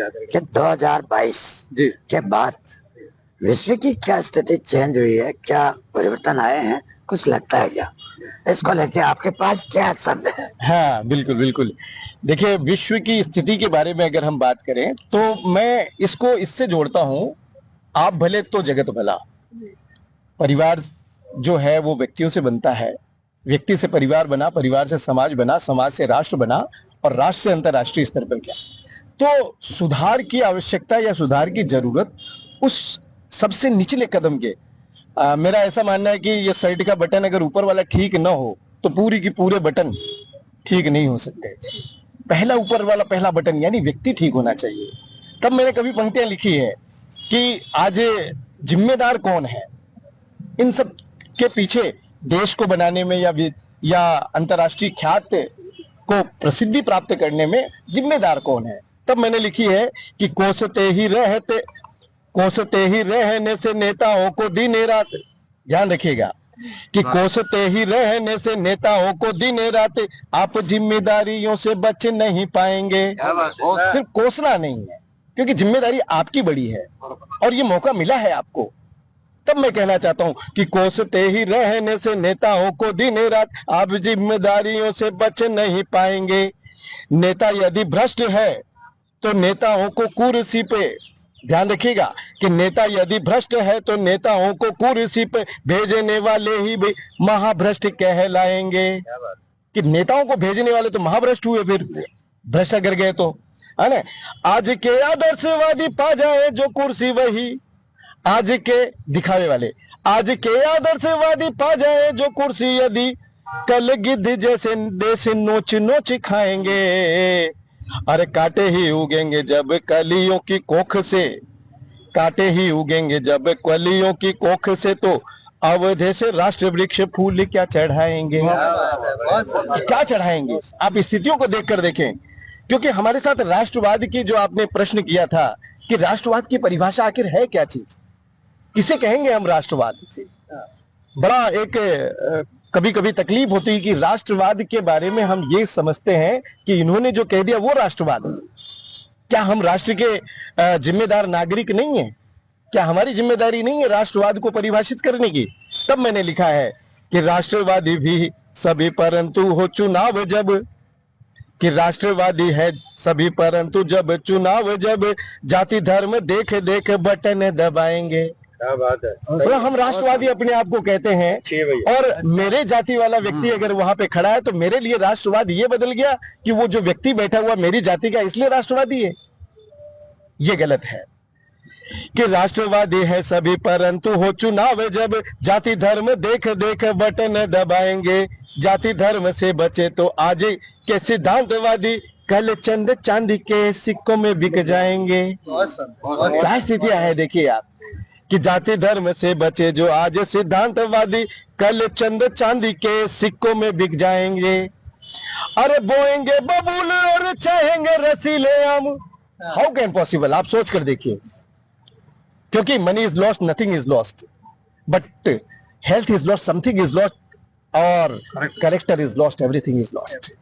कि 2022 जी के बाद विश्व की क्या स्थिति चेंज हुई है, क्या परिवर्तन आए हैं, कुछ लगता है क्या? इसको लेके आपके पास क्या शब्द है? हाँ, बिल्कुल बिल्कुल। देखिए, विश्व की स्थिति के बारे में अगर हम बात करें तो मैं इसको इससे जोड़ता हूँ, आप भले तो जगत भला। परिवार जो है वो व्यक्तियों से बनता है, व्यक्ति से परिवार बना, परिवार से समाज बना, समाज से राष्ट्र बना और राष्ट्र से अंतर्राष्ट्रीय स्तर पर गया। तो सुधार की आवश्यकता या सुधार की जरूरत उस सबसे निचले कदम के, मेरा ऐसा मानना है कि ये शर्ट का बटन अगर ऊपर वाला ठीक ना हो तो पूरी की पूरे बटन ठीक नहीं हो सकते। पहला ऊपर वाला पहला बटन यानी व्यक्ति ठीक होना चाहिए। तब मैंने कभी पंक्तियां लिखी है कि आज जिम्मेदार कौन है इन सब के पीछे, देश को बनाने में या अंतर्राष्ट्रीय ख्याति को प्रसिद्धि प्राप्त करने में जिम्मेदार कौन है। तब मैंने लिखी है कि कोसते ही रहने से नेताओं को दिन रात, ध्यान रखिएगा कि कोसते ही रहने से नेताओं को दिन रात आप जिम्मेदारियों से बच नहीं पाएंगे। और सिर्फ कोसना नहीं है, क्योंकि जिम्मेदारी आपकी बड़ी है और ये मौका मिला है आपको। तब मैं कहना चाहता हूं कि कोसते ही रहने से नेताओं को दिन रात आप जिम्मेदारियों से बच नहीं पाएंगे। नेता यदि भ्रष्ट है तो नेताओं को कुर्सी पे, ध्यान रखिएगा कि नेता यदि भ्रष्ट है तो नेताओं को कुर्सी पे भेजने वाले ही भी महाभ्रष्ट कहलाएंगे। कि नेताओं को भेजने वाले तो महाभ्रष्ट हुए, फिर भ्रष्ट अगर गए तो, है ना। आज के आदर्शवादी पा जाए जो कुर्सी वही, आज के दिखावे वाले, आज के आदर्शवादी पा जाए जो कुर्सी यदि कल गिद्ध जैसे देश नोच नोच खाएंगे। अरे कांटे ही उगेंगे जब कलियों की कोख से, कांटे ही उगेंगे जब कलियों की कोख से तो अवधे से राष्ट्र वृक्ष फूल क्या चढ़ाएंगे। क्या चढ़ाएंगे आप स्थितियों को देखकर देखें। क्योंकि हमारे साथ राष्ट्रवाद की जो आपने प्रश्न किया था कि राष्ट्रवाद की परिभाषा आखिर है क्या चीज, किसे कहेंगे हम राष्ट्रवाद। बड़ा एक कभी कभी तकलीफ होती है कि राष्ट्रवाद के बारे में हम ये समझते हैं कि इन्होंने जो कह दिया वो राष्ट्रवाद है। क्या हम राष्ट्र के जिम्मेदार नागरिक नहीं है? क्या हमारी जिम्मेदारी नहीं है राष्ट्रवाद को परिभाषित करने की? तब मैंने लिखा है कि राष्ट्रवादी भी सभी परंतु हो चुनाव जब, कि राष्ट्रवादी है सभी परंतु जब चुनाव जब जाति धर्म देख देख बटन दबाएंगे। क्या बात है। तो हम राष्ट्रवादी अपने आप को कहते हैं और मेरे जाति वाला व्यक्ति अगर वहां पे खड़ा है तो मेरे लिए राष्ट्रवाद ये बदल गया कि वो जो व्यक्ति बैठा हुआ मेरी जाति का इसलिए राष्ट्रवादी है। ये गलत है कि राष्ट्रवादी है सभी परंतु हो चुनाव जब जाति धर्म देख देख बटन दबाएंगे। जाति धर्म से बचे तो आज के सिद्धांतवादी कल चंद चांदी के सिक्कों में बिक जाएंगे। क्या स्थितियां है देखिए आप, कि जाति धर्म से बचे जो आज सिद्धांतवादी कल चंद चांदी के सिक्कों में बिक जाएंगे। अरे बोएंगे बबूल और चाहेंगे रसीले आम। हाउ कैन पॉसिबल, आप सोच कर देखिए। क्योंकि money is lost, nothing is lost, but health is lost, something is lost, और character is lost, everything is lost.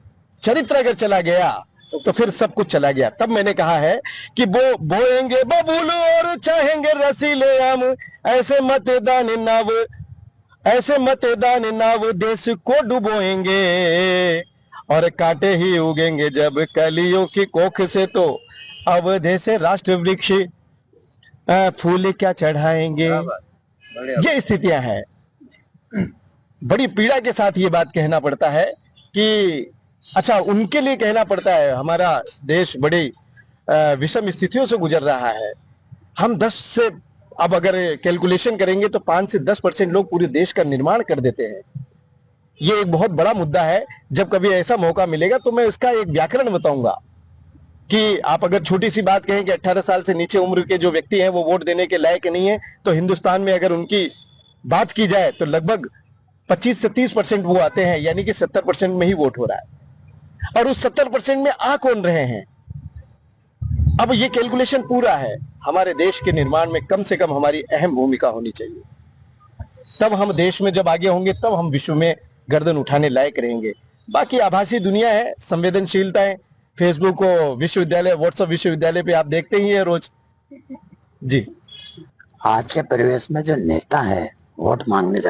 चरित्र अगर चला गया तो फिर सब कुछ चला गया। तब मैंने कहा है कि बोएंगे बबूल और चाहेंगे रसीले आम, ऐसे मतदान नाव देश को डुबोएंगे। और कांटे ही उगेंगे जब कलियों की कोख से तो अवधे से राष्ट्र वृक्ष फूल क्या चढ़ाएंगे। ये स्थितियां हैं। बड़ी पीड़ा के साथ ये बात कहना पड़ता है कि अच्छा, उनके लिए कहना पड़ता है। हमारा देश बड़ी विषम स्थितियों से गुजर रहा है। हम 10 से, अब अगर कैलकुलेशन करेंगे तो 5 से 10% लोग पूरे देश का निर्माण कर देते हैं। ये एक बहुत बड़ा मुद्दा है। जब कभी ऐसा मौका मिलेगा तो मैं इसका एक व्याकरण बताऊंगा कि आप अगर छोटी सी बात कहें कि 18 साल से नीचे उम्र के जो व्यक्ति हैं वो वोट देने के लायक नहीं है, तो हिंदुस्तान में अगर उनकी बात की जाए तो लगभग 25 से 30% वो आते हैं, यानी कि 70% में ही वोट हो रहा है। और उस 70% में आ कौन रहे हैं? अब ये कैलकुलेशन पूरा है। हमारे देश के निर्माण में कम से कम हमारी अहम भूमिका होनी चाहिए। तब हम देश में जब आगे होंगे तब हम विश्व में गर्दन उठाने लायक रहेंगे। बाकी आभासी दुनिया है, संवेदनशीलताएं फेसबुक को विश्वविद्यालय, व्हाट्सएप विश्वविद्यालय पे आप देखते ही है रोज। जी। आज के परिवेश में जो नेता है वोट मांगने जाते